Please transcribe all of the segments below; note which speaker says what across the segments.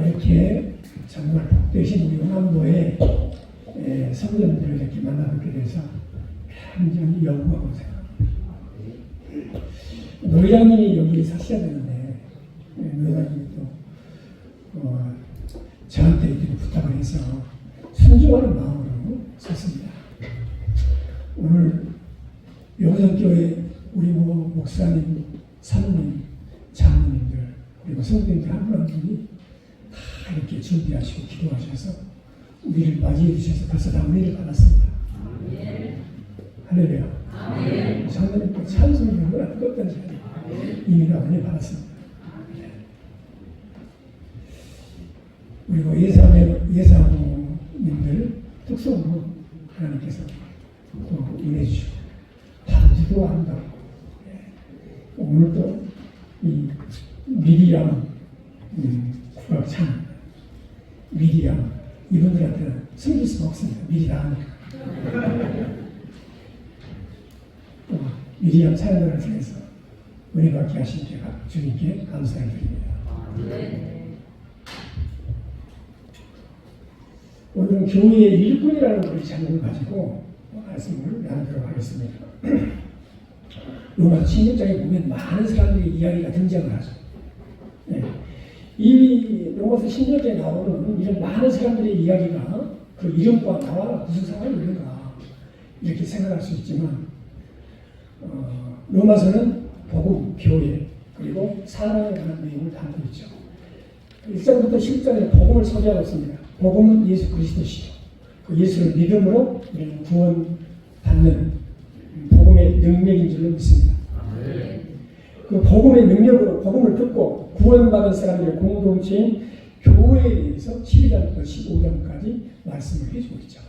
Speaker 1: 이렇게 정말 복되신 우리 영암도의 성도님들을 이렇게 만나뵙게 돼서 굉장히 영광하고 생각합니다. 노회장님이 여기 사셔야 되는데 노회장님이 또 저한테 이렇게 부탁을 해서 순종하는 마음으로 섰습니다. 오늘 용산교회 우리 목사님, 사모님, 장로님들 그리고 성도님들 한 분 한 분이 다 이렇게 준비하시고 기도하셔서 우리를 맞이해 주셔서 벌써 다 은혜를 받았습니다. 할렐루야. 장로님께 찬송이 얼마나 뜨겁던지 이미 다 은혜 받았습니다. 그리고 예사님들 특성으로 하나님께서 또 은혜 주시고 단지도 아름답고 오늘 또 이 미디암 국악찬 미디암 이분들한테는 숨길 수가 없습니다. 미리 다 하니까 또 미디암 찬양을 통해서 은혜 받게 하신 주님께 감사를 드립니다. 오늘은 교회의 일꾼이라는 우리 제목을 가지고 말씀을 나누도록 하겠습니다. 로마서 16장에 보면 많은 사람들의 이야기가 등장을 하죠. 이 로마서 16장에 나오는 이런 많은 사람들의 이야기가 그 이름과 나와 무슨 상관이 있는가 이렇게 생각할 수 있지만 로마서는 복음, 교회 그리고 사랑에 관한 내용을 담고 있죠. 1장부터 10장에 복음을 소개하고 있습니다. 복음은 예수 그리스도시죠. 그 예수를 믿음으로 우리는 구원받는 복음의 능력인 줄로 믿습니다. 그 복음의 능력으로 복음을 듣고 구원받은 사람들의 공동체인 교회에 대해서 12장부터 15장까지 말씀을 해주고 있죠.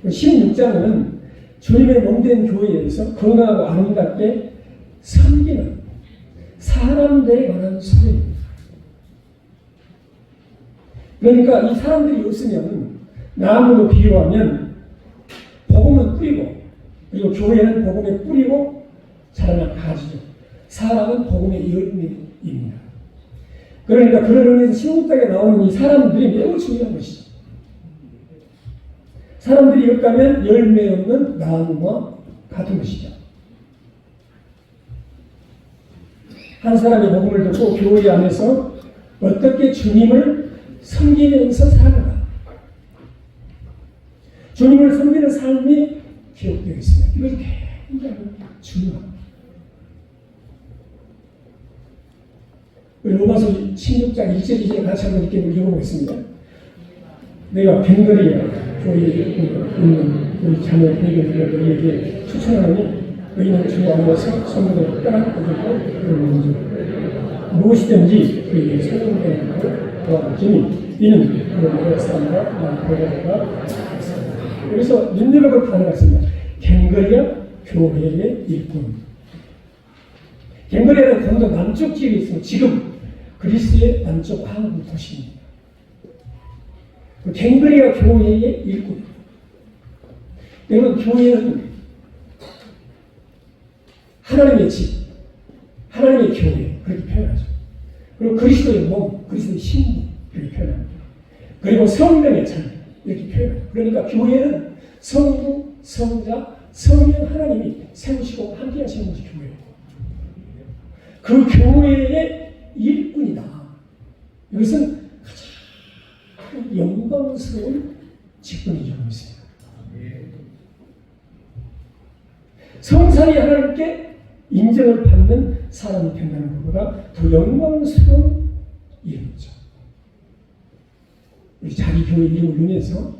Speaker 1: 16장은 주님의 몸된 교회에서 건강하고 아름답게 섬기는 사람들에 관한 소리입니다. 그러니까 이 사람들이 없으면 나무로 비유하면 복음은 뿌리고 그리고 교회는 복음에 뿌리고 자라난 가지죠. 사람은 복음의 열매입니다. 그러니까 그런 의미에서 16장에 나오는 이 사람들이 매우 중요한 것이죠. 사람들이 없다면 열매 없는 나무와 같은 것이죠. 한 사람이 복음을 듣고 교회 안에서 어떻게 주님을 섬기면서 살아가 주님을 섬기는 삶이 기록되어 있습니다. 이것이 굉장히 중요합니다. 로마서 16장 1절 2절 같이 한번 이렇게 읽어보겠습니다. 내가 벤거리에 교회에 있는 우리 자녀에게 너희에게 추천하노니 너희는 주 안에서 성도를 떠나고 무엇이든지 그에게 소용되는 도와주니 이는 그런 사람과 보호가 그래서 눈여겨볼 단어가 있습니다. 갱거리아 교회의 일꾼. 갱거리아는 강도 남쪽 지역에 있습니다. 지금 그리스의 남쪽 항구 도시입니다. 갱거리아 교회의 일꾼. 여러분 교회는 하나님의 집, 하나님의 교회 그렇게 표현하죠. 그리고 그리스도의 몸, 그리스도의 신부 이렇게 표현합니다. 그리고 성령의 참 이렇게 표현합니다. 그러니까 교회는 성부, 성자, 성령 하나님이 세우시고 함께 하시는 것이 교회예요. 그 교회의 일꾼이다. 이것은 가장 영광스러운 직분이라고 믿습니다. 성산이 하나님께 인정을 받는 사람이 된다는 것보다 더 영광스러운 이름이죠. 우리 자기 교회 이름을 누면서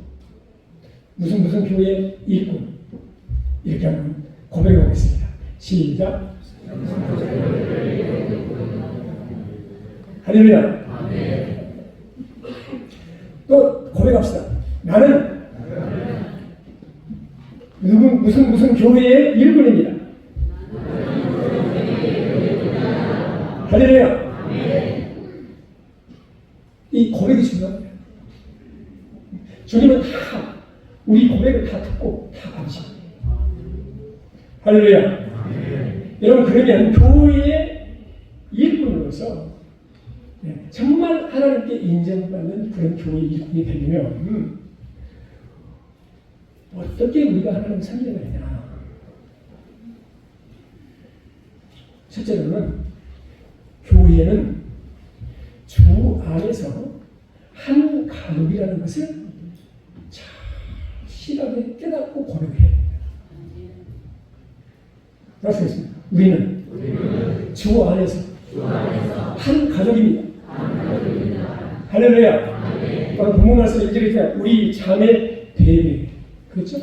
Speaker 1: 무슨 교회 일꾼 이렇게 한번 고백해 보겠습니다. 시작. 할렐루야. 또 고백합시다. 나는 무슨 교회의 일꾼입니다. 할렐루야. 이 고백이 중요합니다. 주님은 다 우리 고백을 다 듣고 다 받으십니다. 할렐루야. 여러분 그러면 교회의 일꾼으로서 정말 하나님께 인정받는 그런 교회 일꾼이 되려면 어떻게 우리가 하나님을 섬겨내냐? 첫째로는 교회는 주 안에서 한 가족이라는 것을 확실하게 깨닫고 고백해야 됩니다. 말씀하셨습니다. 우리는 주 안에서 한 가족입니다. 할렐루야. 오늘 본문 말씀 1절에 우리 자매 대비, 그렇죠?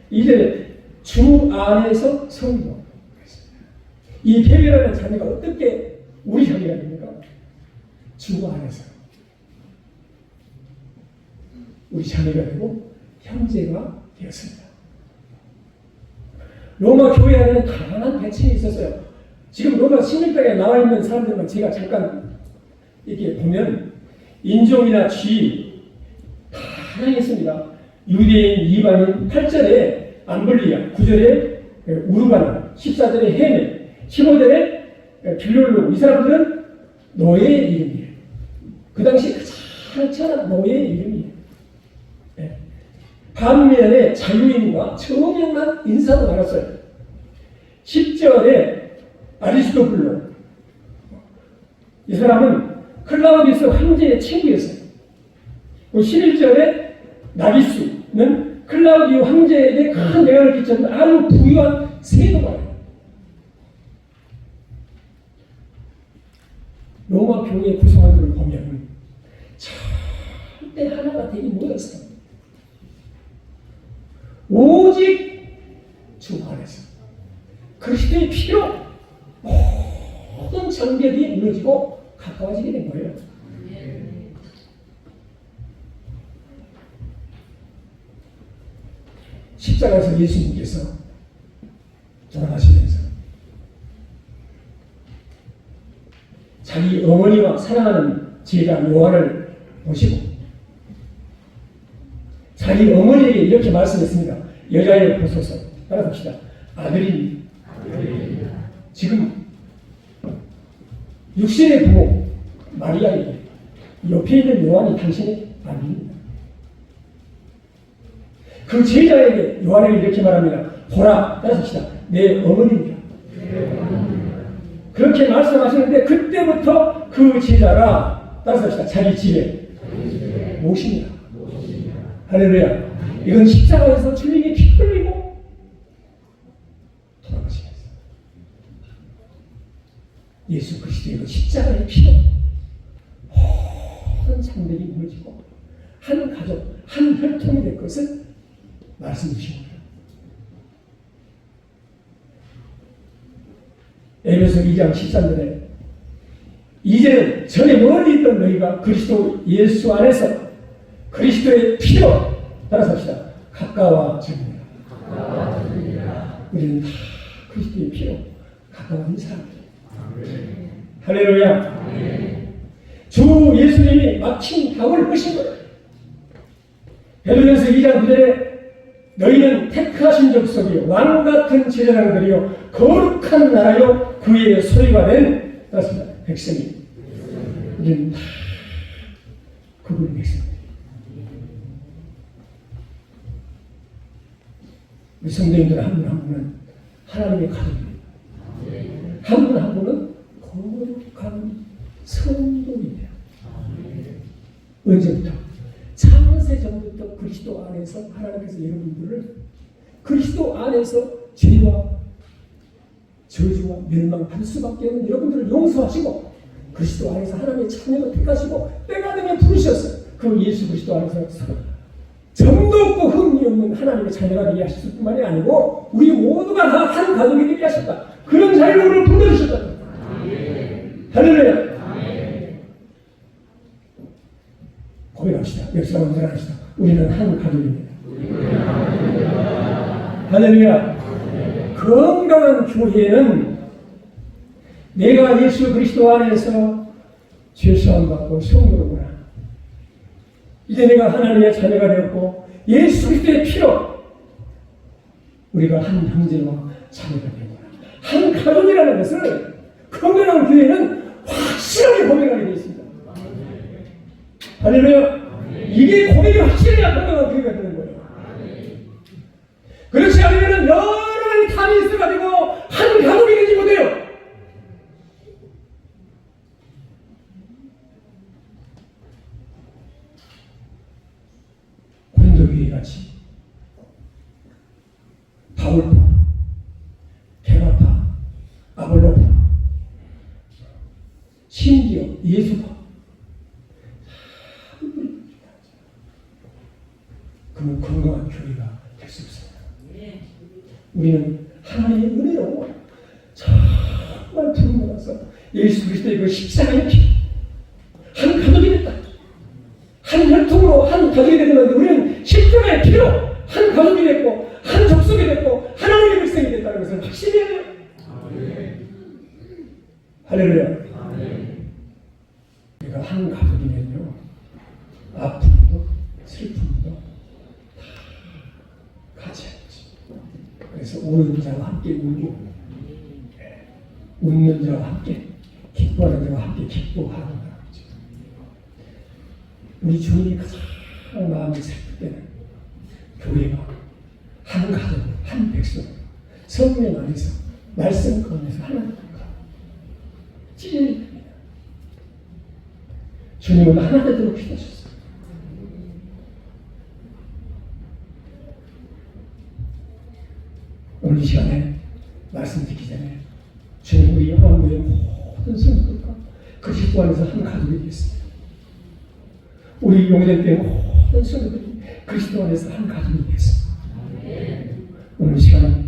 Speaker 1: 이제 주 안에서 성도. 이 대비라는 자매가 어떻게 우리 자매가 됩니까? 주 안에서 우리 자매가 되고 형제가 되었습니다. 로마 교회 안에는 다양한 계층이 있었어요. 지금 로마 16장에 나와 있는 사람들만 제가 잠깐 이렇게 보면 인종이나 지 다 다양했습니다. 유대인, 이방인, 8절에 암블리아, 9절에 우르바나, 14절에 헤메, 15절에 빌롤로. 이 사람들은 노예의 이름이에요. 그 당시 가장 천한 노예의 이름이에요. 반면에 자유인과 처명한 인사도 많았어요. 10절에 아리스토블로, 이 사람은 클라우디스 황제의 친구였어요. 11절에 나비수는 클라우디오 황제에게 큰 영향을 끼쳤는 아주 부유한 세도가예요. 로마 교회 구성원들을 보면 절대 하나가 되기 못했어요. 오직 주 안에서 그리스도의 피로 모든 장벽이 무너지고 가까워지게 된 거예요. 십자가에서 예수님께서 돌아가시면서 자기 어머니와 사랑하는 제자 요한을 모시고 자기 어머니에게 이렇게 말씀했습니다. 여자를 보소서. 따라합시다. 아들입니다. 지금 육신의 부모 마리아에게 옆에 있는 요한이 당신의 아들입니다. 그 제자에게 요한에게 이렇게 말합니다. 보라, 따라합시다. 내 어머니입니다. 그렇게 말씀하시는데 그때부터 그 제자가 따라합시다. 자기 집에 모십니다. 할렐루야. 이건 십자가에서 주님이 피 흘리고 돌아가시면서 예수 그리스도의 십자가의 피로 모든 장벽이 무너지고 한 가족, 한 혈통이 될 것을 말씀해 주신 거예요. 에베소 2장 13절에 이제는 전에 멀리 있던 너희가 그리스도 예수 안에서 그리스도의 피로 따라서 합시다. 가까워집니다. 우리는 다 그리스도의 피로 가까워진 사람들. 할렐루야. 주 예수님이 마침 답을 하신 거예요. 베드로전서 2장 9절에 너희는 택하신 족속이요 왕같은 제사장들이요 거룩한 나라요 그의 소유가 된 따라서 백성이. 우리는 다 그분의 백성입니다. 우리 성도님들 한 분 한 분은 하나님의 가족입니다. 한 분 한 분은 거룩한 성도입니다. 언제부터? 창세 전부터 그리스도 안에서 하나님께서 여러분들을 그리스도 안에서 죄와 저주와 멸망할 수밖에 없는 여러분들을 용서하시고 그리스도 안에서 하나님의 자녀로 택하시고 때가 되면 부르셨어요. 그 예수 그리스도 안에서 점도 없고 흠이 없는 하나님의 자녀가 되게 하셨을 뿐만이 아니고 우리 모두가 다 한 가족이 되게 하셨다. 그런 자리로 우리를 불러주셨다. 할렐루야. 고백합시다. 역사가 완전합시다. 우리는 한 가족입니다. 할렐루야. 건강한 교회는 내가 예수 그리스도 안에서 죄사함 받고 성도로구나. 이제 내가 하나님의 자녀가 되었고 예수 그리스도의 피로 우리가 한 형제와 자녀가 되구나. 한 가족이라는 것을 건강한 교회는 확실하게 고백하게 되어 있습니다. 할렐루야. 이게 고백이 확실해야 건강한 교회가 되는 거예요. 그렇지 않으면 여러 가지 탐이 있어가지고 한 가족이 되지 못해요. 고린도교회 같이 바울파, 케바파, 아볼로파, 심지어 예수파, 그는 건강한 교회가 될 수 없습니다. 우리는 하나님의 은혜로 정말 두루뭉아서 예수 그리스도의 그 십자가의 피, 한 가족이 됐다. 한 혈통으로 한 가족이 되는데 우리는 십자가의 피로 한 가족이 됐고 한 족속이 됐고 하나님의 백성이 됐다는 것을 확실히 해야 돼요. 할렐루야. 우리가 한 가족이면요, 아픔도 슬픔도 다 같이 하지. 그래서 우는 자와 함께 울고, 웃는 자와 함께 기뻐하는 자와 함께 기뻐하는 거죠. 우리 주님이 가장 마음이 슬플 때는 교회가 한 가족, 한 백성, 성령 안에서 말씀 가운데서 하나님과 찔립니다. 주님은 하나 되도록 기도하셨어요. 오늘 이 시간에 말씀 듣기 전에 주님 우리 영광의 모든 성도들과 그리스도 안에서 한 가족이 되겠습니다. 우리 용대교회 모든 성도들이 그리스도 안에서 한 가족이 되겠습니다. 오늘 이 시간에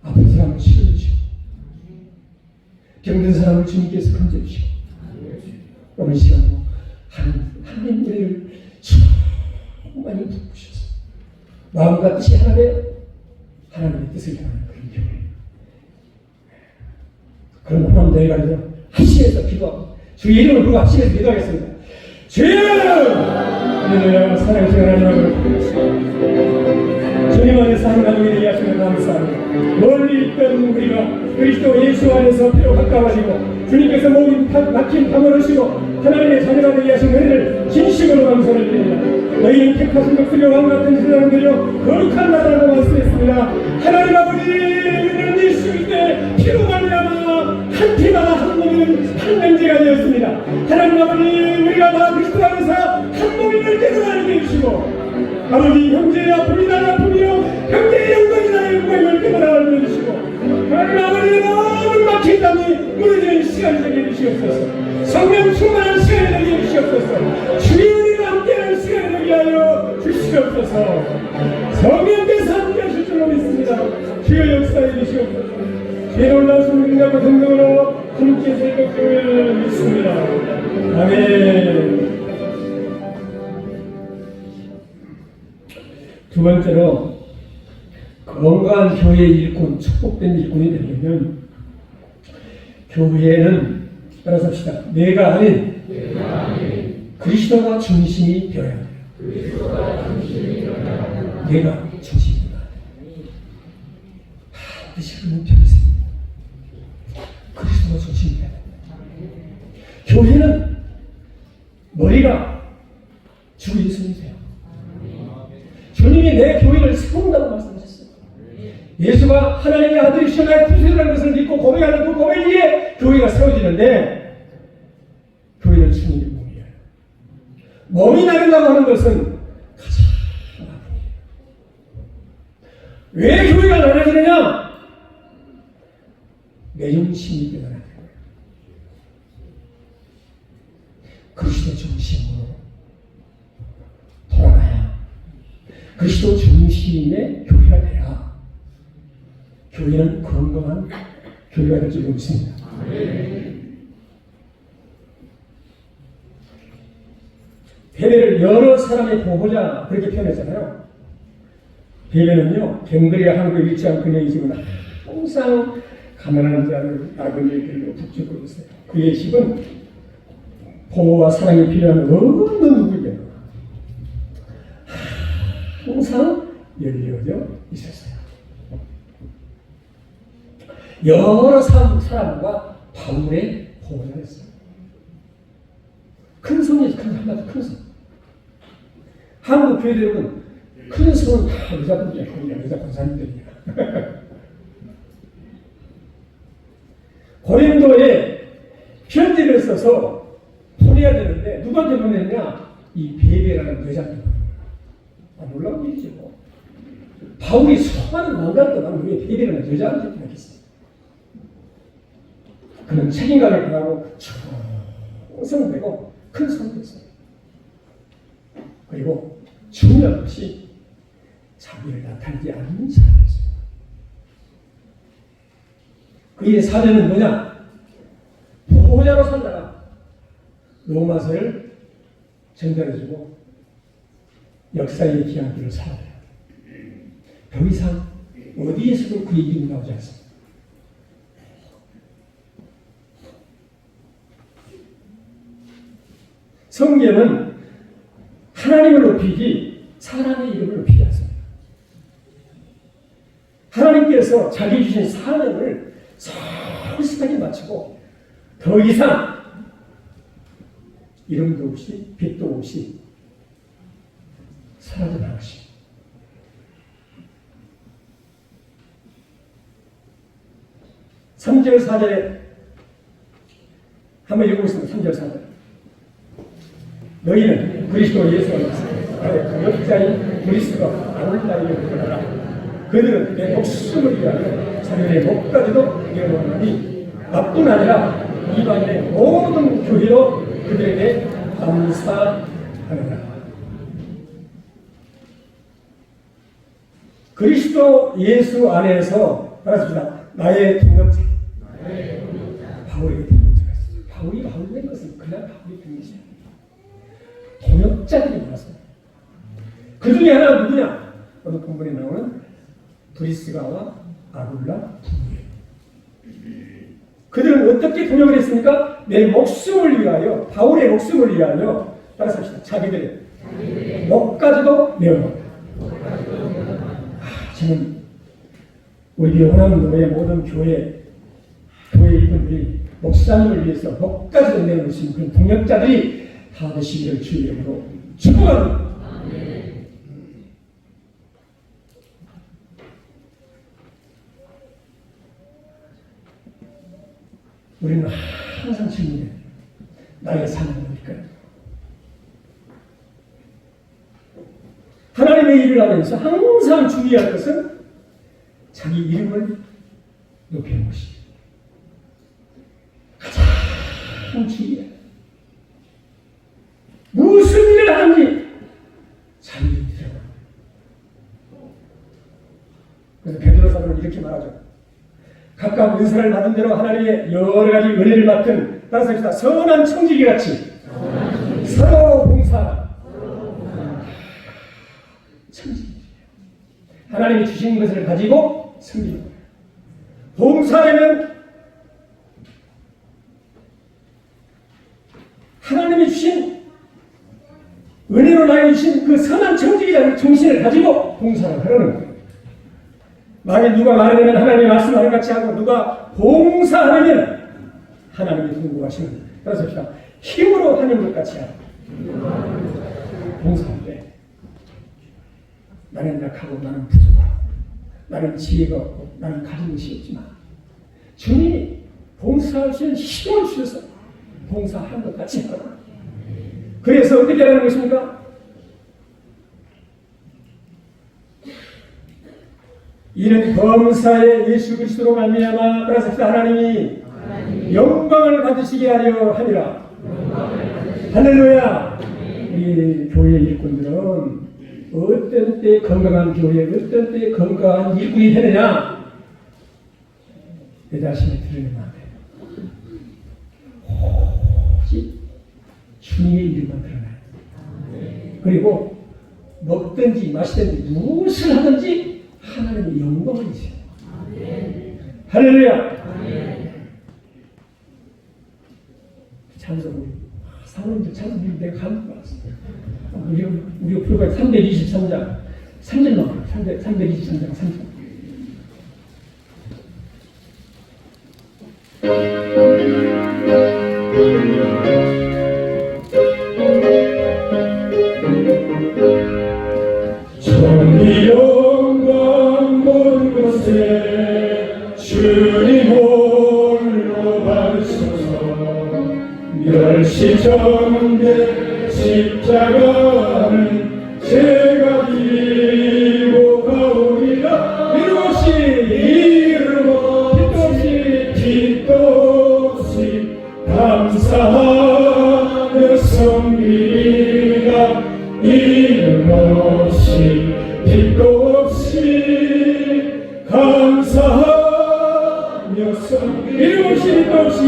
Speaker 1: 아픈 사람을 치료해주시고 병든 사람을 주님께서 건져주시고 오늘 이 시간에 하나님 은혜를 충만히 부으셔서 마음과 뜻이 하나님의 뜻을 향하는 그런 교회. 그런 하나님 내가 합심해서 기도하고 주의 이름을 부르고 합심해서 기도하겠습니다. 주여! 할렐루야. 사랑하시는 하나님, 주님 안에서 한 가족이 되게 하시는 감사합니다. 멀리 있던 우리가 그리스도 예수 안에서 피로 가까워지고 주님께서 모든 막힌 담을 하시고 하나님의 자녀가 되게 하신 은혜를 진심으로 감사를 드립니다. 너희는 택하신 것들이 왕같은 신랑들이여 거룩한 나라라고 말씀했습니다. 하나님 아버지, 우리는 예수 그리스도의 피로 말미암아 한 피마다 한 몸은 한 명제가 되었습니다. 하나님 아버지, 우리가 다 그리스도 안에서 한 몸임을 깨달게 해주시고 아버지, 형제의 아픔이 나의 아픔이요 형제의 영광이 나의 영광임을 깨달게 해주시고 하나님 아버지, 모든 막힌 담이 무너지는 시간이 되게 해주시옵소서. 성령 충만한 시간이 되게 해주시옵소서. 주의 은혜가 함께하는 시간이 되게 하여 주시옵소서. 성령께서 함께하실 줄로 믿습니다. 주여 역사해 주시옵소서. 주의 놀라우신 능력과 등등으로 함께 세계 교회를 믿습니다. 아멘. 두 번째로 건강한 교회의 일꾼, 축복된 일꾼이 되려면 교회는 따라서 합시다. 내가 아닌 그리스도가 중심이 되어야 돼요. 내가 중심이다. 반드시 그 문편이 있습니다. 그리스도가 중심이 되어야 됩니다. 교회는 머리가 주 예수님이세요. 주님이 내 교회를 세운다고 말씀하셨어요. 예수가 하나님의 아들이시여 나의 구세주라는 것을 믿고 고백하는 그 고백 위에 교회가 세워지는데 교회는 주님의 몸이에요. 몸이 나른다고 하는 것은 가장 나쁘게. 왜 교회가 나눠지느냐? 내용심이 때문에 그리스도 중심으로 돌아가야 그리스도 중심의 교회가 돼야 교회는 건강한 교회가 될 줄 믿습니다. 베베를 여러 사람의 보호자 그렇게 표현했잖아요. 베베는요, 갱그리와 한국에 위치한 그녀이지만 항상 가난한 자를 나그네들로 북적거리고 있어요. 그의 집은 보호와 사랑이 필요한 어느 누구에게나 항상 열려져 있었어요. 여러 사람과 바울의 보호자였어요. 큰 성이죠. 한마디 큰 성. 한국 교회들은 큰 성은 다 여자분들이야. 거기가 여자 권사님들이야. 고린도에 편지를 써서 보내야 되는데 누구한테 보냈냐? 이 베베라는 여자한테 보냈냐. 놀라운 일이죠. 바울이 수많은 망가를 떠나면 왜 베베라는 여자한테 보냈겠어요? 그는 책임감을 가하고 충성되고 큰 성도 있어요. 그리고 중요한 것이 자비를 나타내지 않는 사람이었어요. 그의 사례는 뭐냐? 보호자로 살다가 로마서를 전달해주고 역사의 귀한 길을 살아야 돼요. 더 이상 어디에서도 그의 이름이 나오지 않습니다. 성경은 하나님을 높이지 사람의 이름을 높이지 않습니다. 하나님께서 자기 주신 사명을 성실하게 마치고 더 이상 이름도 없이 빛도 없이 사라져 나가시. 3절 4절에 한번 읽어보겠습니다. 3절 4절. 너희는 그리스도 예수 안에서 나의 역자인 그리스도가 아울다리를 부르라. 그들은 내 목숨을 위하여 자기의 목까지도 내어놓으니 나뿐 아니라 이방인의 모든 교회로 그들에게 감사하느라. 그리스도 예수 안에서 말했습니다. 나의 동역자. 바울에게 동역자가 있어요. 바울이 바울된 것은 그냥 바울이 된 것이야. 동역자들이 많았어요. 그 중에 하나가 누구냐? 오늘 본문에 나오는 브리스가와 아굴라 부부예요. 그들은 어떻게 동역을 했습니까? 내 목숨을 위하여, 바울의 목숨을 위하여, 따라서 합시다. 자기들의 목까지도 내어놓았다. 저는 우리 호남도의 모든 교회 이분들이 목사님을 위해서 목까지도 내어놓으신 그런 동역자들이 다 되시기를 주의 이름으로 축복합니다. 우리는 항상 질문해. 나의 삶은 뭘까요? 하나님의 일을 하면서 항상 주의할 것은 자기 이름을 높이는 것이 가장 주의해요. 무슨 일을 하는지 자기 이름을 들어요. 그래서 베드로 사도는 이렇게 말하죠. 각각 은사를 받은 대로 하나님의 여러 가지 은혜를 맡은 따라서 합시다. 선한 청지기 같이 서로 봉사하라. 청지기. 하나님이 주신 것을 가지고 섬기는 거예요. 봉사하려면 하나님이 주신 은혜로 나에게 주신 그 선한 청지기라는 정신을 가지고 봉사를 하려는 거예요. 만약 누가 말하려면 하나님의 말씀하는 같이 하고 누가 봉사하려면 하나님이 공부하시는 거예요. 따라서 합시다. 힘으로 하는 것 같이 하라. 봉사할 때 나는 약하고 나는 부족하고 나는 지혜가 없고 나는 가진 것이 없지만 주님이 봉사할 수 있는 힘을 주셔서 봉사하는 것 같이 하라. 그래서 어떻게 하는 것입니까? 이는 범사의 예수 그리스도로 말미암아 따라서 하나님이 영광을 받으시게 하려 함이라. 할렐루야. 우리 교회 일꾼들은 어떤 때 건강한 교회, 어떤 때 건강한 일꾼이 되느냐? 내 자신을 드러내면 안 돼요. 오직 주님의 이름만 드러나요. 그리고 먹든지 마시든지 무엇을 하든지 하나님의 영광을 주세요. 할렐루야. 찬송 사모님들 찬송 내가 감동 받았어요. 우리 프로그램 323장 3절만 323장 3절.
Speaker 2: 멸시정대 십자가는 제가 지고 가오리라. 이름 없이 빛도 없이 감사하며 섬기리라. 이름 없이 빛도 없이 감사하며 이름 없이 빛도 없이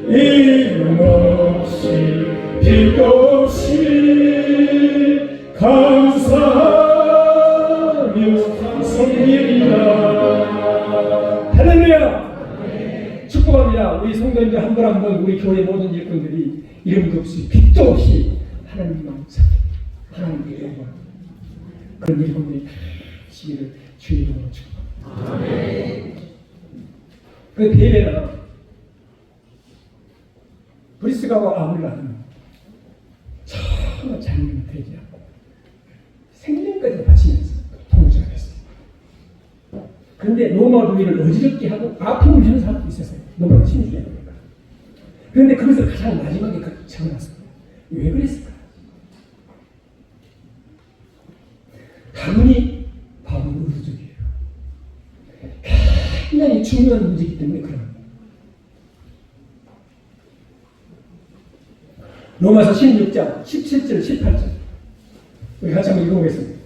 Speaker 2: 이름 없이 빛도 없이 감사하며 섬기리라.
Speaker 1: 할렐루야! 축복합니다. 우리 성도님들 한 번 한 번 우리 교회 모든 일꾼들이 이름도 없이 빛도 없이 하나님만 찾고 하나님께 영광 그런 일꾼들이 다 시기를 주의 이름으로 축복합니다. 그 대회는 브리스가와 아울라는 전혀 자유를 되지 않고 생명까지 바치면서 통치가 됐어요. 그런데 로마 노예를 어지럽게 하고 아픔을 주는 사람도 있었어요. 너무나 신중해야 되니까. 그런데 그것을 가장 마지막에 적어놨습니다. 왜 그랬을까? 다분히 바울은 의도적이에요. 굉장히 중요한 문제이기 때문에 그런 겁니다. 로마서 16장 17절 18절 우리 같이 한번 읽어보겠습니다.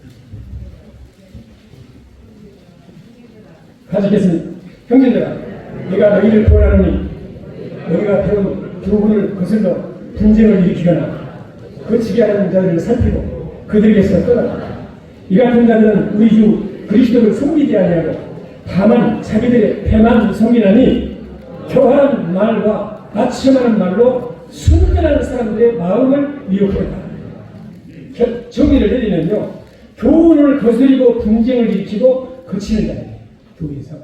Speaker 1: 같이 읽겠습니다. 형제들아 내가 너희를 구원하노니 너희가 배운 교훈을 거슬러 분쟁을 일으키거나 거치게 하는 자들을 살피고 그들에게서 떠나라. 이 같은 자들은 우리 주 그리스도를 섬기지 아니하고 다만 자기들의 배만 섬기나니 교활한 말과 아첨하는 말로 순전한 사람들의 마음을 미혹했다. 정의를 내리면요 교훈을 거스리고 분쟁을 일으키고 거치는 자들 교회에서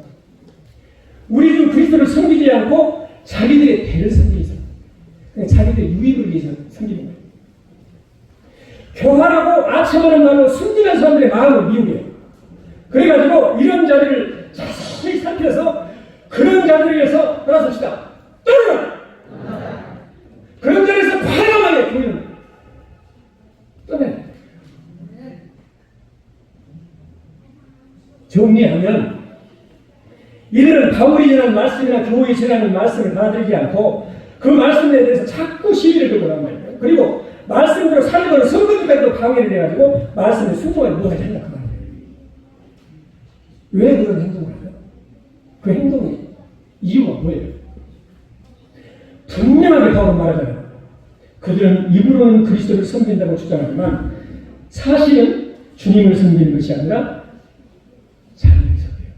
Speaker 1: 우리 주 그리스도를 섬기지 않고 자기들의 배를 섬기기 위해서 자기들의 유익을 위해서 섬기는 거예요. 교활하고 아첨하는 말로 순진한 사람들의 마음을 미우게. 그래가지고 이런 자들을 자세히 살펴서 그런 자들을 위해서 떠나섭시다. 떠나라! 그런 자리에서 과감하게 보이는 떠내. 정리하면 이들은 바울이 전한 말씀이나 교회에 전하는 말씀을 받아들이지 않고 그 말씀에 대해서 자꾸 시비를 걸고 나온 말이에요. 그리고 말씀으로 살고는 성도들까지도 방해를 해가지고 말씀에 순종하지 못하게 한다 그 말이에요. 왜 그런 행동을 해요? 그 행동의 이유가 뭐예요? 분명하게 바울은 말하잖아요. 그들은 입으로는 그리스도를 섬긴다고 주장하지만 사실은 주님을 섬기는 것이 아니라 자기를 섬겨요.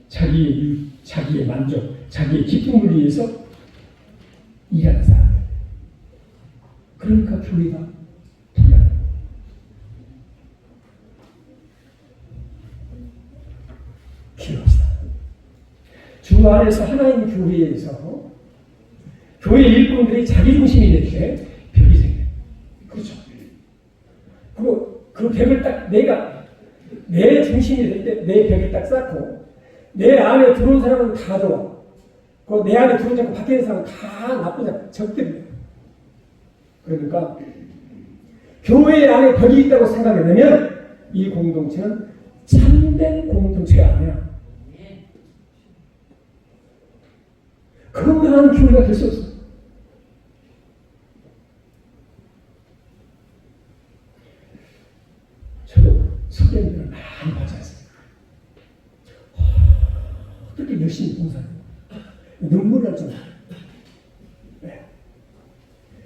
Speaker 1: 자기의 유익, 자기의 만족, 자기의 기쁨을 위해서 일하는 사람들. 그러니까 교회가 불안해요. 기도합시다. 주 안에서 하나님 교회에서 교회 일꾼들이 자기 중심이 될 때 벽이 생겨요. 그렇죠. 그리고 그 벽을 딱 내가 내 중심이 될 때 내 벽을 딱 쌓고 내 안에 들어온 사람은 다 좋아. 그 내 안에 들어오지 않고 밖에 있는 사람은 다 나쁜 적들이에요. 그러니까 교회 안에 벽이 있다고 생각하면 이 공동체는 참된 공동체가 아니야. 건강한 교회가 될 수 없어. 저도 선배님들을 많이 받지 않습니까? 그렇게 열심히 봉사해요. 눈물 날 정도로. 네.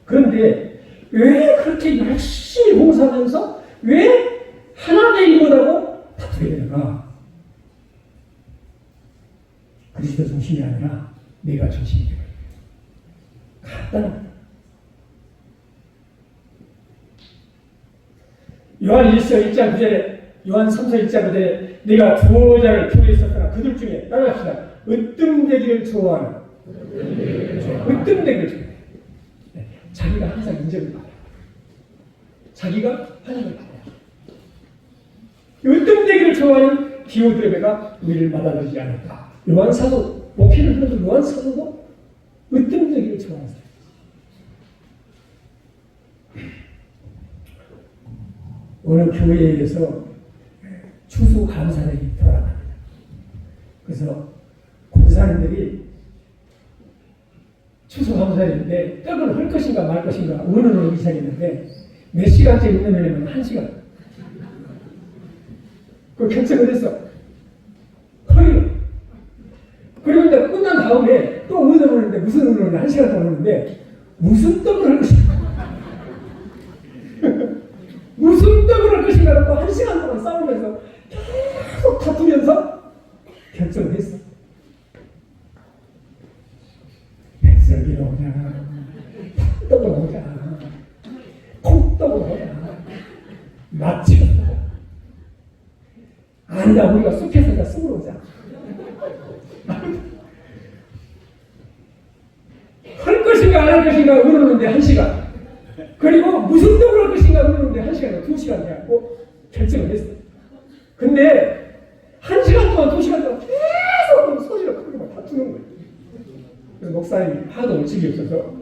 Speaker 1: 그런데 왜 그렇게 열심히 봉사하면서 왜 하나님의 일못하고 다투게 되는가? 그리스도 중심이 아니라 내가 중심이 되는 거예요. 간단합니다. 요한 1서 1장 9절에 요한 3서 1장 9절에 내가 두어 자를 교회에 있었으나 그들 중에 따라합시다. 으뜸되기를 좋아하는 으뜸되기를 좋아해요. 네. 자기가 항상 인정을 받아요. 자기가 환영을 받아요. 으뜸되기를 좋아하는 디오드레베가 우리를 받아들이지 않았다. 요한 사도 목회를 하는 요한 사도도 으뜸되기를 좋아하는 사람. 어느 교회에서 추수감사절이 돌아갑니다. 그래서 권사님들이 추수감사절인데 떡을 할 것인가 말 것인가 의논을 하기 시작했는데 몇 시간째 의논을 하면 1시간. 그 결정을 했어. 허리로. 그리고 이제 끝난 다음에 또 의논을 했는데 무슨 의논을 1시간 동안 했는데 무슨 떡을 할 것인가 무슨 떡을 할 것인가 또 1시간 동안 싸우면서 계속 다투면서 결정을 했어. 백설기를 오자, 떡을 오자, 콩떡을 오자, 마치를 오자. 아니다, 우리가 쑥해서 쑥으로 오자. 할 것인가 안 할 것인가 의논하는데 1시간. 그리고 무슨 떡을 할 것인가 의논하는데 1시간이나 2시간 해갖고 결정을 했어. 근데 1시간 동안 2시간 동안 계속 소리를 크게 다투는 거예요. 그래서 목사님이 하도 올직이 없어서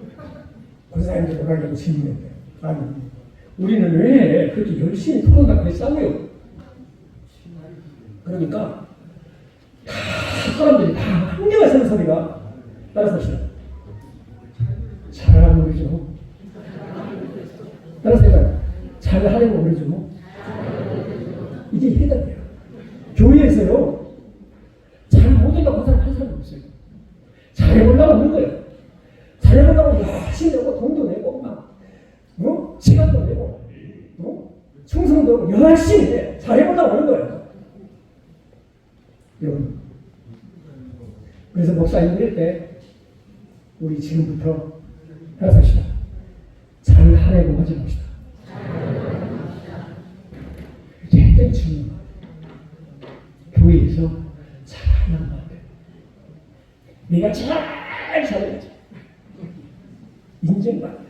Speaker 1: 권사님들 오라고 질문했대요. 아니, 우리는 왜 그렇게 열심히 토론하고 싸워요? 그러니까 다 사람들이 다 한계가 서는 소리가 따라서 하시라. 잘하라고 그러죠. 따라서 해봐요. 잘하려고 그러죠. 이게 해답이야. 교회에서요, 잘 못한다고 한 사람 한 사람도 없어요. 잘해보려고 하는 거예요. 잘해보려고 열심히 내고 돈도 내고 막 시간도 내고 충성도 하고 열심히 해. 잘해보려고 하는 거예요. 여러분, 그래서 목사님들 때 우리 지금부터 하십시다. 잘하려고 하지 맙시다. 굉장히 중요한 거예요. 교회에서 잘하려고 하는 거예요. 내가 잘 잘해야지. 인정받아야지.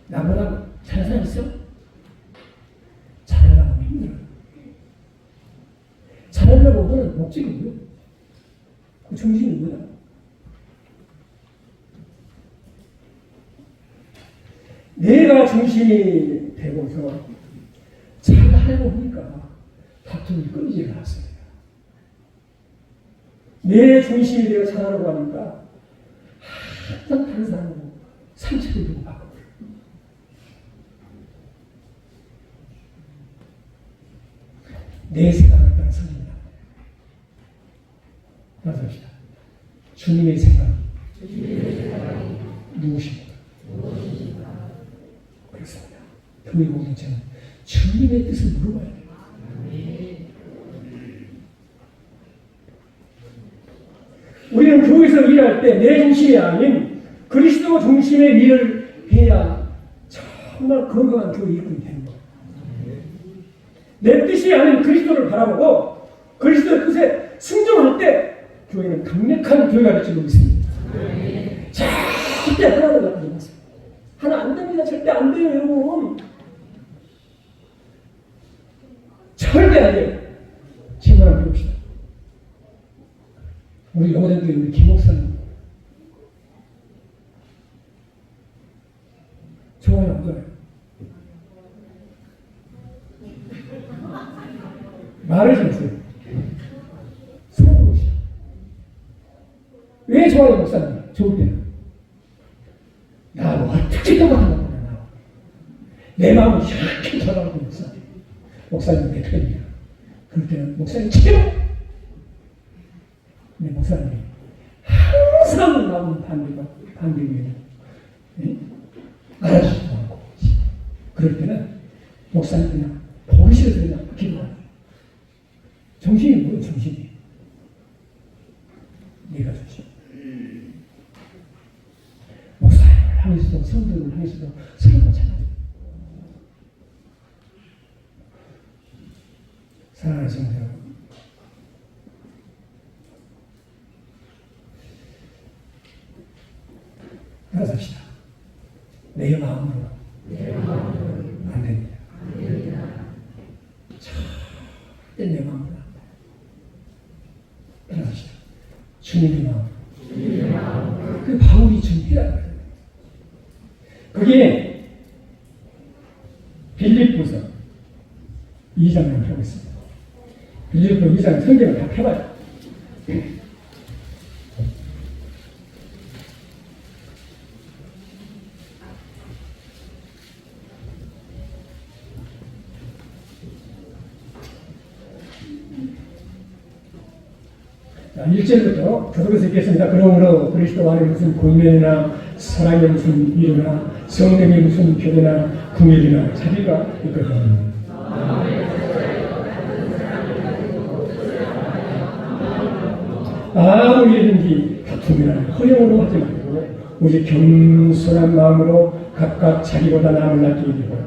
Speaker 1: 나보다 잘하는 사람 있어? 잘하려고 하면 힘들어요. 잘하려고 하는 목적이 뭐야? 그 중심이 뭐야? 내가 중심이 되고서 잘하려고 하니까 다툼이 끊이지 않았습니다. 내 중심이 되어 잘하려고 하니까 항상 다른 사람하고 상처를 주고 받고 내 생각을 따라 성립니다. 맞습니다. 주님의 생각이 무엇입니까? 그렇습니다. 교회 공동체는 주님의 뜻을 물어봐야 돼요. 우리는 교회에서 일할 때 내 중심이 아닌 그리스도 중심의 일을 해야 정말 건강한 교회 일꾼이 되는 거예요. 내 뜻이 아닌 그리스도를 바라보고 그리스도의 뜻에 순종할 때 교회는 강력한 교회가 될 줄 믿습니다. 절대 하나도 나쁘지 마세요. 하나 안 됩니다. 절대 안 돼요, 여러분. 절대 안 돼요. 친구 하나 배웁시다. 우리 영어대교회 우리 김 목사님. 좋아요, 안 좋아요? 말을 좀 하세요. 소문이시죠. 왜 좋아요, 목사님? 좋을 때는. 나하고 어떻게 똑같은 거구나. 내 마음이 이렇게 전하고 목사님. 목사님 내 편이야. 그럴 때는 목사님 최고! 근데 목사님이 항상 나오는 반대면 알아주지도 않고 그럴 때는 목사님 그냥 보기 싫어서 그냥 기도하는 거예요. 정신이 뭐예요, 정신이? 네가 주지. 목사님을 향해서도 성도를 향해서도 서로 마찬가지. 사랑하는 성도 여러분, 나섭시다. 내 마음으로 안 됩니다. 절대 내 마음으로 안 돼. 나섭시다. 주님의 마음. 그 바울이 준비라고 해요. 그게 빌립보서 2장을 펴겠습니다. 빌립보 2장 성경을 다 펴봐요. 자, 1절부터 계속해서 읽겠습니다. 그러므로 그리스도 안에 무슨 권면이나 사랑의 무슨 위로나 성령의 무슨 교대나 궁율이나 자비가 있거든. 아무 일든지 다툼이나 허용으로 하지 말고 오직 겸손한 마음으로 각각 자기보다 남을 낫게 이기고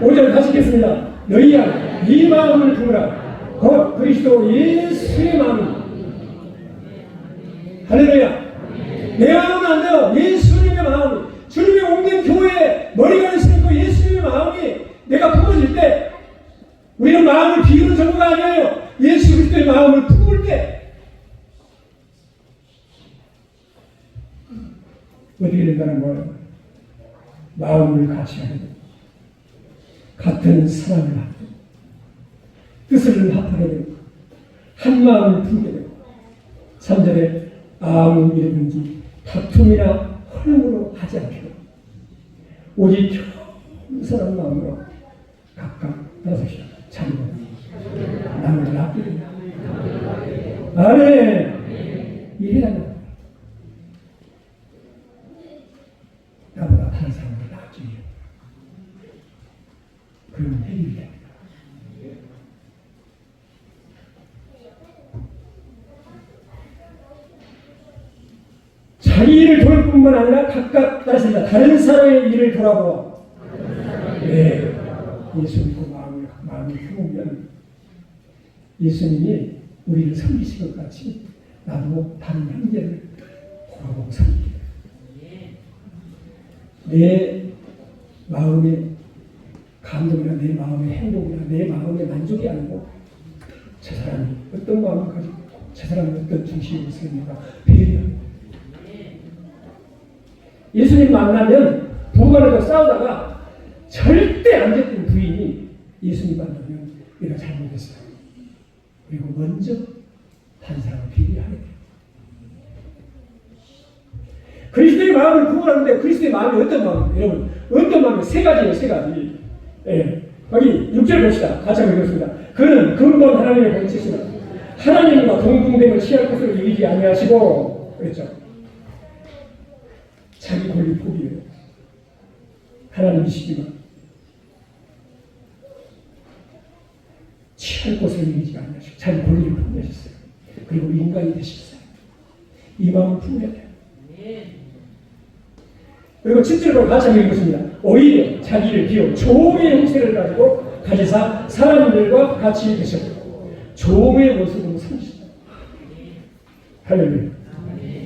Speaker 1: 오절 다시 읽겠습니다. 너희야 이 마음을 품으라. 곧 그리스도 예수의 마음. 할렐루야. 내 마음은 안 돼요. 예수님의 마음. 주님의 옮긴 교회에 머리가 되시는 그 예수님의 마음이 내가 품어질 때 우리는 마음을 비우는 정도가 아니에요. 예수 그리스도의 마음을 품을 때 어떻게 된다는 거예요? 마음을 같이 하게 됩니다. 같은 사랑을 하고 뜻을 합하게 되고 한 마음을 품게 되고 3절에 아무 일이든지 다툼이나 허용으로 하지 않게 되고 오직 겸손한 마음으로 각각 나서시오. 자기보다 남을 낫게 됩니다. 아멘. 이래라는 겁니다. 나보다 다른 사람을 낫기 위해 그런 해결이 됩니다. 자기 일을 돌 뿐만 아니라 각각 다른 사람의 일을 돌아보아 네, 예수 믿고 마음을 품으면 예수님이 우리를 섬기신 것 같이 나도 다른 형제를 돌아보고 섬기게 내 마음의 감동이나 내 마음의 행복이나 내 마음의 만족이 아니고 저 사람이 어떤 마음을 가지고 저 사람이 어떤 중심을 쓰는가 배려합니다. 예수님 만나면 부부간에도 싸우다가 절대 안 잡힌 부인이 예수님 만나면 내가 잘못했어요. 그리고 먼저 다른 사람을 배려하게 돼요. 그리스도의 마음을 구원하는데 그리스도의 마음이 어떤 마음이에요? 여러분 어떤 마음이에요? 세 가지예요. 세 가지. 예. 여기 6절 봅시다. 같이 한번 읽겠습니다. 그는 근본 하나님의 본체시나 하나님과 동등됨을 취할 것을 이기지 아니하시고 그랬죠. 자기 권리 포기해요. 하나님이시지만 취할 것을 이기지 아니하시고 자기 권리를 포기하셨어요. 그리고 인간이 되셨어요. 이 마음을 품어야 돼요. 그리고 7절로 같이 한번 읽겠습니다. 오히려 자기를 비워 종의 형체를 가지고 가지사 사람들과 같이 계셨고 종의 모습으로 섬기셨다. 할렐루야.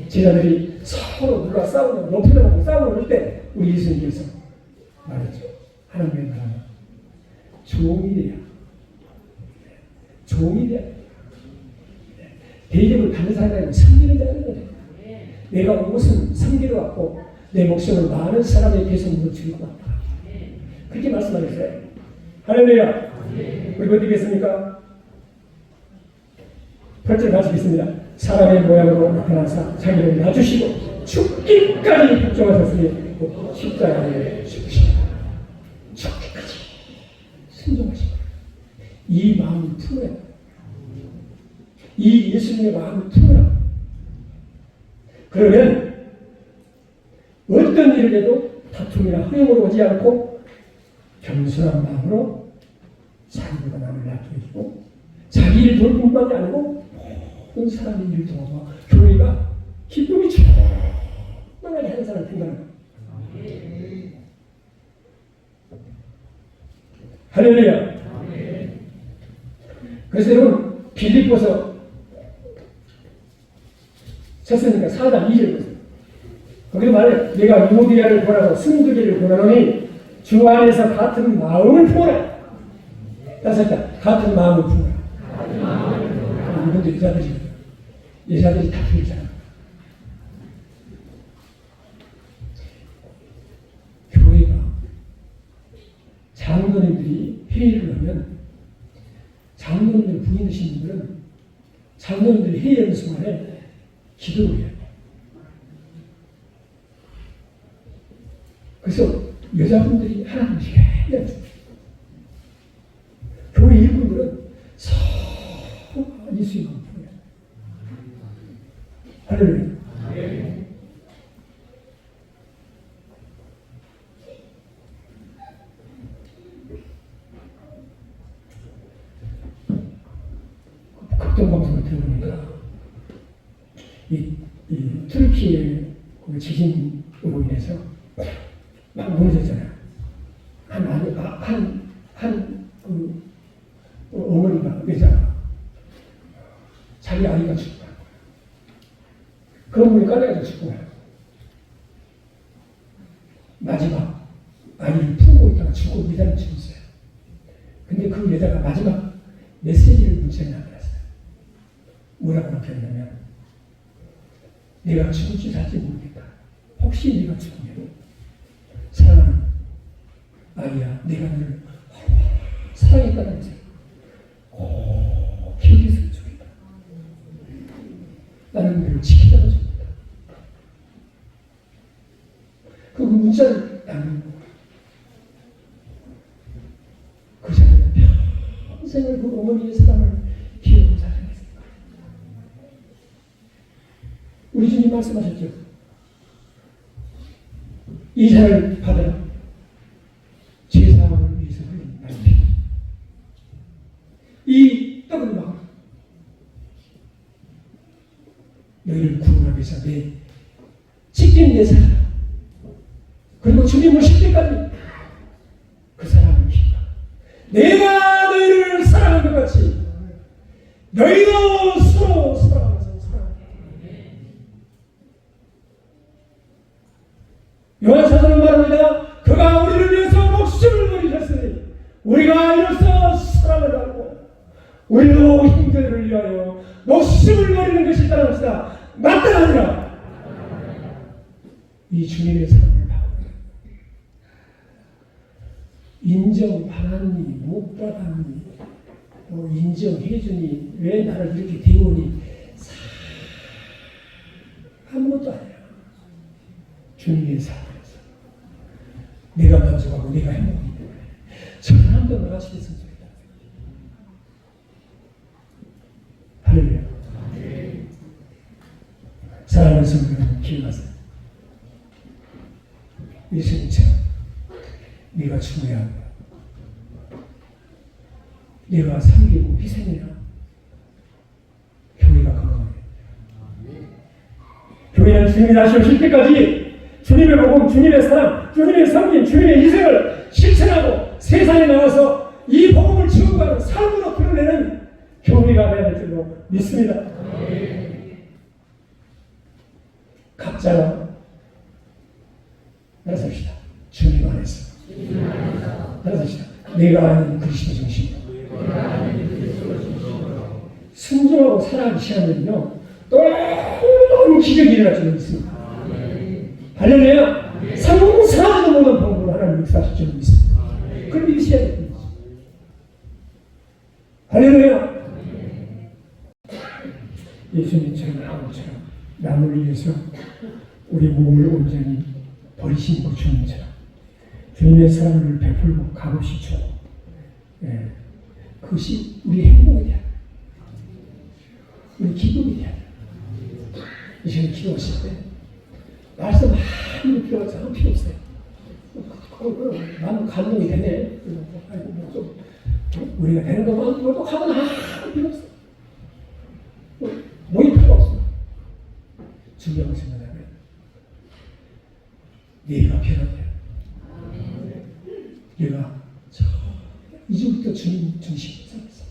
Speaker 1: 제자들이 서로 누가 싸우는 높이나고 싸우는 때 우리 예수님께서 말했죠. 하나님의 나라는 종이 돼야 종이 돼야 대접을 받는 사람이 섬기는 자가 되는 거예요. 내가 옷은 섬기러 왔고 내 목숨을 많은 사람의 배송으로 주고 왔다. 그렇게 말씀하셨어요. 할렐루야. 우리 어디 계십니까? 8절 같이 있습니다. 사람의 모양으로 나타나사 자기를 낮추시고 죽기까지 복종하셨으니 십자가에 죽으시다. 죽기까지 순종하시고 이 마음을 품어야 돼. 이 예수님의 마음을 품어라. 그러면 어떤 일을 해도 다툼이나 허용으로 오지 않고 겸손한 마음으로 자기보다 남을 낫게 자기 일 돌 뿐만이 아니고 모든 사람의 일을 도와봐 교회가 기쁨이 충만하게 하는 사람을 생각하는 거예요. 할렐루야. 그래서 여러분 빌립보서 쳤으니까 4장 2절 보세요. 거기도 말해 내가 유오디아를 보라고 승두기를 보라노니 주 안에서 같은 마음을 품어라. 따졌다. 같은 마음을 품어라. 이분도 여자들이 다 그러잖아. 장로님들 부인이신 분들은 장로님들이 회의하는 순간에 기도를 해요. 그래서 여자분들이 하나님씩 해야 돼요. 교회 일꾼들은 서로 예수님을 부르요. 할렐루야. 극동방송을 들어보니까 이 트르키의 그 지진으로 인해서 막 무너졌잖아요. 그 어머니가 여자가 자기 아이가 죽고 그 어머니 깔려가지고 죽고 마지막 아이를 품고 있다가 죽고 미달을 죽었어요. 근데 그 여자가 마지막 메시지를 문자에 남겼어요. 뭐라고 남겼냐면 내가 죽을지 살지 모르겠다. 혹시 네가 죽으면 사랑하는 아이야, 내가 너를 사랑했다면서 꼭 기억했으면 좋겠다. 나는 너를 지키다가 좋겠다. 그 문자를 남긴 거야. 그 자녀는 평생을 그 어머니의 사랑을 기억하고 자라냈습니다. 우리 주님 말씀하셨죠. 이 잔을 받아라. 제사함을 위해서 흘린 나의 피. 이 떡을 먹어라. 너희를 구원하기 위해서 내 찢긴 내 사랑, 그리고 주님을 실 때까지 그 사랑을 기뻐. 내가 너희를 사랑한 것 같이 너희도 서로 사랑하면서 사랑하라. 요한사도는 말합니다. 그가 우리를 위해서 목숨을 버리셨으니 우리가 이로써 사랑을 받고 우리도 형제들을 위하여 목숨을 버리는 것이 따라합시다. 마땅하니라. 이 주님의 사랑을 받고 인정받았니 못 받았니 인정해주니 왜 나를 이렇게 대우니 아무것도 아니야. 주님의 사랑에서 내가 만족하고 내가 행복하기 때문에 저 사람도 나가시겠으면 좋겠다. 할렐루야. 사랑하는 성도 여러분, 기억하세요. 예수님처럼 네가 죽어야 한다. 내가 섬기고 희생해야 교회가 건강합니다. 교회는 주님이 다시 오실 때까지 주님의 복음, 주님의 사랑, 주님의 섬김, 주님의 희생을 실천하고 세상에 나와서 이 복음을 증거하는 삶으로 드러내는 교회가 되어야 될 줄로 믿습니다. 각자 나섭시다. 주님 안에서 나섭시다. 내가 아는 그리스도 중심으로 순종하고 사랑하기 시작하면요 놀라운 기적이 일어날 줄로 믿습니다. 할렐루야. 상상하지도 못한 방법으로 하나님 역사하실 줄 믿습니다. 그걸 믿으셔야 됩니다. 할렐루야. 예수님처럼 아버지처럼 남을 위해서 우리 몸을 온전히 버리신 그 주님처럼 주님의 사랑을 베풀고 값없이 주고 그것이 우리 행복이 돼야 우리 기쁨이 돼야 이 시간에 기도하실 때 말씀 많이 필요하지 않은 필요 없어요. 나는 감동이 되네. 좀 우리가 되는 것만 또 가면 아무 필요 없어. 뭐이 필요 없어. 중요한 것은 뭐냐면 네가 변화돼. 네가 이제부터 주님 중심으로 살았어.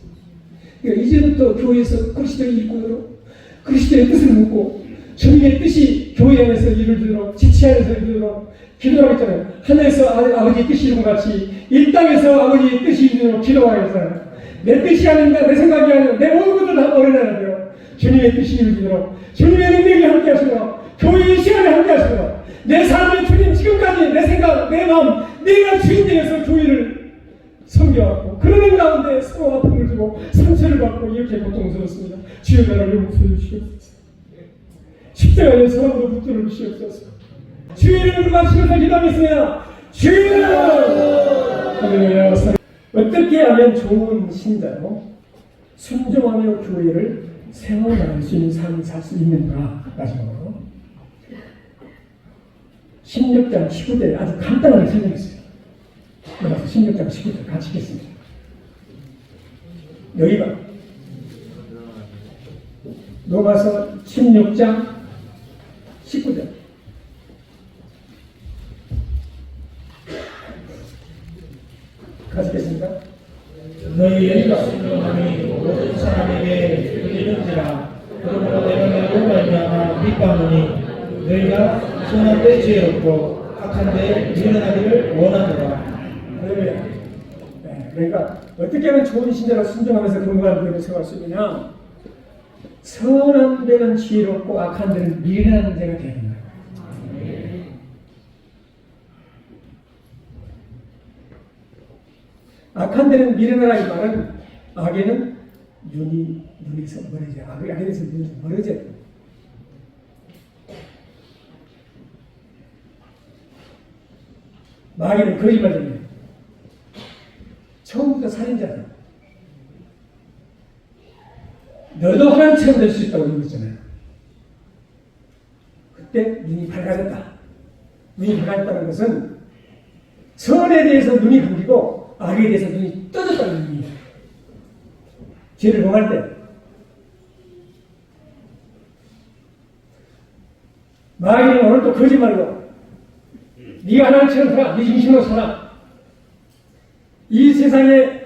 Speaker 1: 그러니까 이제부터 교회에서 그리스도의 일꾼으로 그리스도의 뜻을 묻고 주님의 뜻이 교회 안에서 이루어지도록 지체 안에서 이루어지도록 기도하겠잖아요. 하늘에서 아버지의 뜻이 이룬 것 같이 이 땅에서 아버지의 뜻이 이루도록 기도하겠잖아요. 내 뜻이 아닌가 내 생각이 아니라 내 모든 것을 다 버려놔야 돼요. 주님의 뜻이 이루어지도록 주님의 능력이 함께 하시도록 교회의 시간에 함께 하시도록 내 삶의 주님 지금까지 내 생각 내 마음 내가 주인 되어서 교회를 섬겨왔고 그러는 가운데 서로 아픔을 주고 상처를 받고 이렇게 고통스럽습니다. 주여 나를 용서해 주시옵소서. 십자가의 사랑으로 붙들어 주시옵소서. 주의 이름으로 마치면서 기도하겠습니다. 주여! 할렐루야. 어떻게 하면 좋은 신자로 순종하며 교회를 세워나갈 수 있는 삶을 살 수 있는가? 마지막으로 16장 19절 아주 간단하게 설명했어요. 그래서 16장 19절 같이 읽겠습니다. 여기가 로마서 16장 19절 같이 읽겠습니다.
Speaker 2: 너희의 순종함이 모든 사람에게 들리는지라. 그러므로 내가 너로 말미암아 빗방으니 너희가 선한 데 죄없고 악한 데 미련하기를 원하노라.
Speaker 1: 네, 그러니까 어떻게 하면 좋은 신자로 순종하면서 건강한 교회를 세워갈 수 있느냐? 선한 데는 지혜롭고 악한 데는 미련한 데가 되는 거예요. 악한 데는 미련하라는 말은 악에는 눈에서 멀어져요. 악에서 눈에서 멀어져요. 마귀는 거짓말쟁이에요. 처음부터 살인자다. 너도 하나님처럼 될 수 있다고 얘기했잖아요. 그때 눈이 밝아졌다. 눈이 밝아졌다는 것은 선에 대해서 눈이 감기고 악에 대해서 눈이 떠졌다는 의미예요. 죄를 범할 때 마귀는 오늘 또 거짓말로 네가 하나님처럼 살아, 네 중심으로 살아. 이 세상에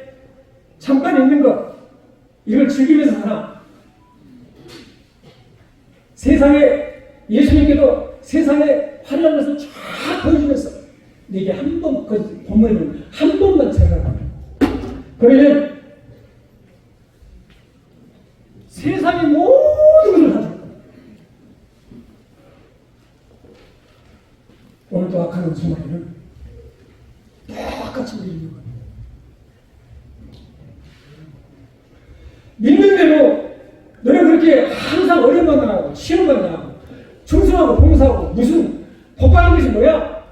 Speaker 1: 잠깐 있는 것 이걸 즐기면서 살아. 세상에 예수님께도 세상에 화려한 것을 쫙 보여주면서 네게 한 번, 그 본문에는 한 번만 생각하면 그러면 세상의 모든 것을 가지고 오늘도 악한 수마리는 똑같이 믿는 거예요. 믿는 대로 너는 그렇게 항상 어려움만 당하고 시험만 당하고 충성하고 봉사하고 무슨 복받는 것이 뭐야?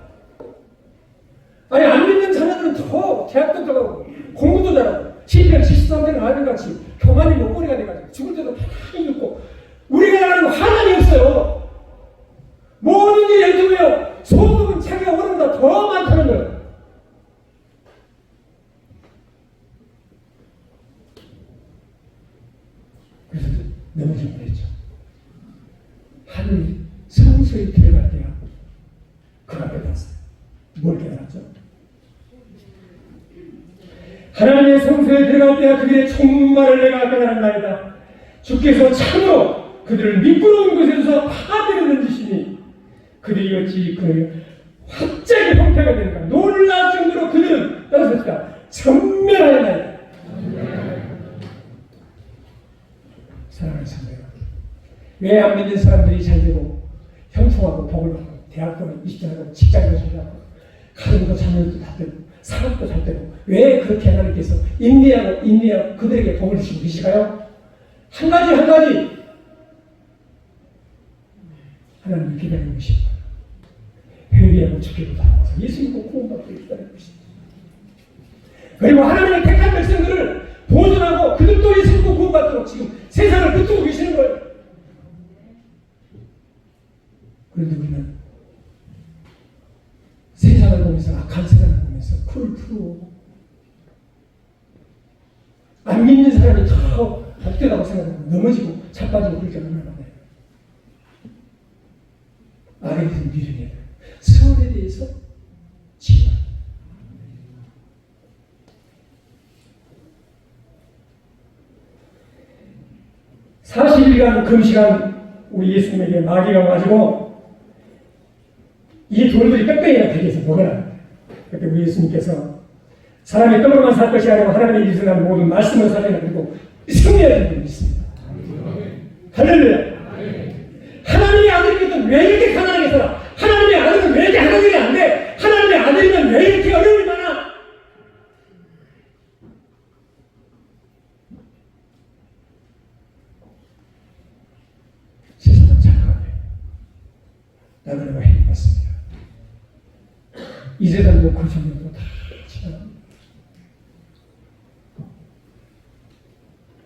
Speaker 1: 아니 안 믿는 자녀들은 더 대학도 들어가고 공부도 잘하고 실패 73대는 아들같이 교만이 목걸이가 돼가지고 죽을 때도 편하게 죽고 우리가 나가는 거 하나님 없어요. 모든 일이 연습해요. 소득은 자기가 원하는 것보다 더 많다는 거예요. 그래서 넘어질 뻔했죠. 하늘 성소에 들어갈 때가 그가 깨달았어요. 뭘 깨달았죠? 하나님의 성소에 들어갈 때가 그들의 총말을 내가 깨달았나이다. 주께서 참으로 그들을 미끄러운 곳에서 파괴를 던지시니 그들이 어찌 그를 갑자기 형태가 되는가. 놀랄 정도로 그들은 따라서니까 전멸하였나이다. 사랑하는 성도여, 왜 안 믿는 사람들이 잘 되고 형통하고 복을 받고 대학도 입시하고 직장도 잘 하고 가정도 자녀도 다 되고 사업도 잘 되고 왜 그렇게 하나님께서 인내하고 그들에게 복을 주시고 계실까요? 한 가지 하나님이 기다리고 계십니다. 회개하고 죽기도 나와서 예수 믿고 구원받고 기다리고 계십니다. 그리고 하나님의 택한 백성들을 보존하고 그들도 예수 믿고 구원받도록 지금 세상을 붙들고 계시는 거예요. 그런데 우리는 세상을 보면서 악한 세상을 보면서 풀을 풀고 안 믿는 사람이 더 복되다고 생각하고 넘어지고 자빠지고 그렇게 얼마나 많아요. 악에 대해서 미련해야 돼요. 선에 대해서 지혜가 40일간 금시간 우리 예수님에게 마귀가 와가지고 이 돌들이 빽빽이가 되게 해서 먹어라. 그때 우리 예수님께서 사람이 떡으로만 살 것이 아니고 하나님의 일생한 모든 말씀을 살아야 그리고 승리하는 분이 있습니다. 할렐루야. 하나님의 아들이거든 왜 이렇게 가난하게 살아? 하나님의 아들은 왜 이렇게 하나님이 안 돼? 하나님의 아들이면 왜 이렇게 어려움이 많아? 나그네가 해봤습니다. 이 세상도 그 정도도 다 지나갑니다.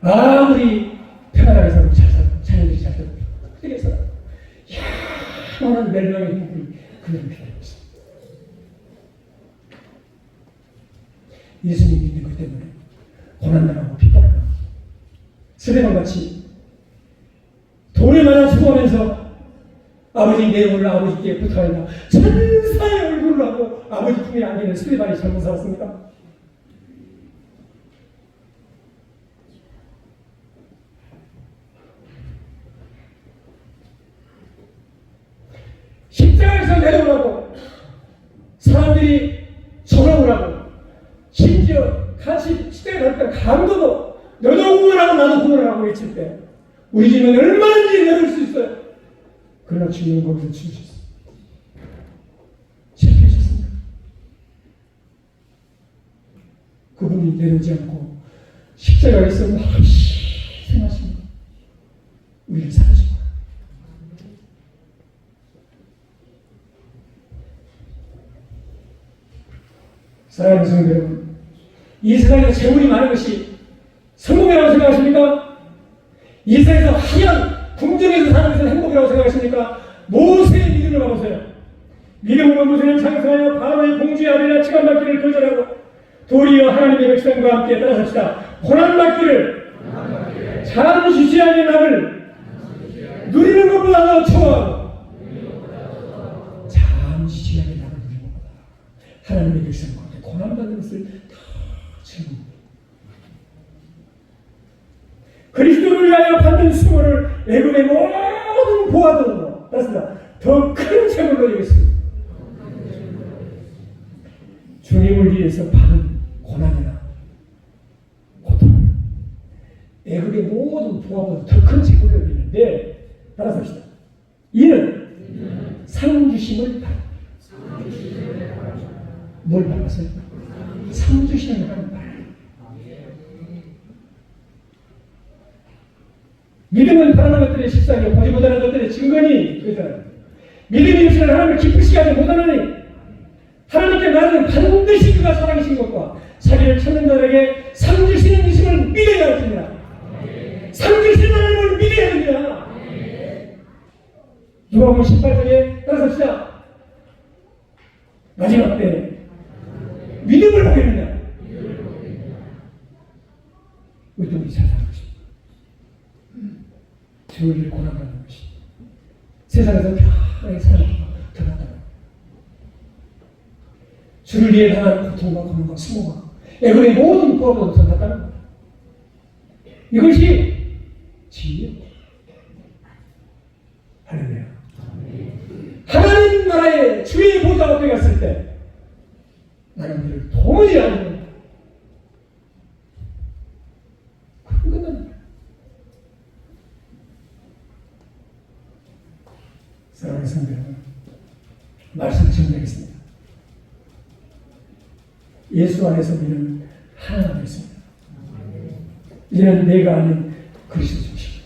Speaker 1: 아무리 평안하게 살고 잘 살고 자녀들이 잘 살고 어떻게 살아? 영원한 멸망의 행복이 그들을 기다리고 있습니다. 예수님 믿는 것 때문에 고난당하고 핍박당하고 스데반같이 돈에 많아 수고하면서 아버지 내 오늘 아버지께 부탁한다. 천사의 얼굴을 하고 아버지 품에 안기는 스데반이 잘못 살았습니다. 십자가에서 내려오라고 사람들이 전화를 하고 심지어 같이 십자가에 갈 때 강도도 너도 구원하고 나도 구원하고 외칠 때 우리 집은 얼마든지 내려올 수 있어요. 그러나 주님은 거기서 죽으셨어요. 실패하셨습니다. 그분이 내려오지 않고 십자가에서 희생하신 것, 우리를 살려준 거예요. 사랑하는 성도 여러분, 이 세상에서 재물이 많은 것이 성공이라고 생각하십니까? 이 세상에서 하얀 궁정에서 사는 것은 행복이라고 생각하십니까? 모세의 믿음을 봐보세요. 믿음으로 모세는 장사하여 바로의 공주의 아들이나 치감받기를 거절하고 도리어 하나님의 백성과 함께 따라섭시다. 고난받기를 잠시시하게 남을 누리는 것보다 더 좋아하고 잠시시하게 남을 누리는 것보다 하나님의 백성과 함께 고난받는 것을 더 즐깁니다. 그리스도를 위하여 받는 수고를 애굽의 모든 보아들로 더 큰 재물로 여겼습니다. 주님을 위해서 받은 고난이나 고통, 애굽의 모든 보아보다 더 큰 재물로 여기는데 따라서 합시다. 이는 상 주심을 받아. 뭘 받았어요? 상 주심을 받아. 믿음은 바라는 것들의 실상이요 보지 못하는 것들의 증거니 그잖아요. 믿음이 없이는 하나님을 기쁘시게 하지 못하느니 하나님께 나는 반드시 그가 사랑이신 것과 자기를 찾는 자에게 상 주시는 이심을 믿어야 합니다. 상 주시는 하나님을 믿어야 됩니다. 누가복음 18장에 따라서 마지막 때 믿음을 보게 됩니다. 우리 잘 사는 것입니다. 주를 고난받는 것이 세상에서 편하게 사는 것보다 더 낫다. 주를 위해 당한 고통과 고난과 수모가 애굽의 모든 구원보다 더 낫다는 겁니다. 이것이 진리예요. 할렐루야. 하나님 나라의 주의 보좌 앞에 갔을 때 나는 너를 도무지 안 됩니다. 그럼 끝납니다. 사랑하는 성도 여러분, 말씀 정리하겠습니다. 예수 안에서 우리는 하나가 되었습니다. 이제는 내가 아닌 그리스도 중심.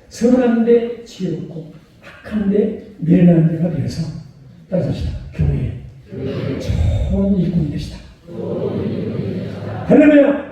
Speaker 1: 선한데 지혜롭고 악한데 미련한 데가 되어서 따라합시다. 교회의 좋은 일꾼이 되시다. 할렐루야.